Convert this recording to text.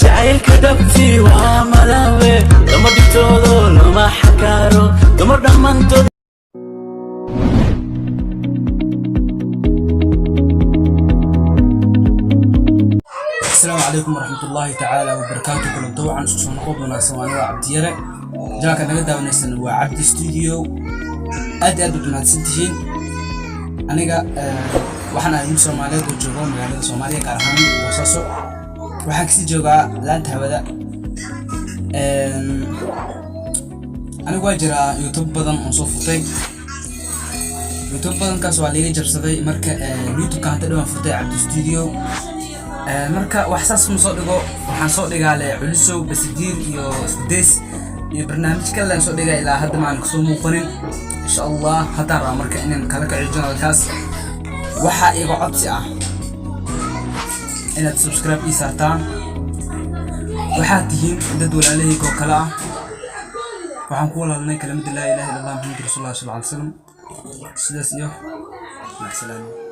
جعل كدبتي وعملاوي لما دكتورو لما حكارو لما دمانتو. السلام عليكم ورحمة الله تعالى وبركاته. كلهم طبعا سوسن قبنا سواني وعبد يرى جاك نجدا ونسن وعبد استوديو أدي بدنا تسنتين أنا وحنا من الصومالية وجوبا من الصومالية كارهان وصاصو وحكسي جوجا لا تهودا أنا واجرا يوتيوب بدن أنصفتي يوتيوب بدن كسوالي جرسدي مركا يوتيوب كان تدوم فتي عبد استوديو marka waxsaas ma soo dhigo waxaan soo dhigaa culisow basidiir iyo isdees iyo barnaamij kale aan soo dhigaa ilaa hadda ma aan soo muuqanin insha Allah hadda ra marka inaan kala kaciyo channelkaas waxa iga codsi ah inaad subscribe ii saartaan waxa tihiin dad walaalahayga kala ah waxaan ku walaalnay kalimada la ilaaha illa Allah muhammad rasuulullah sallallahu alayhi wasallam sidaas iyo ma salaam.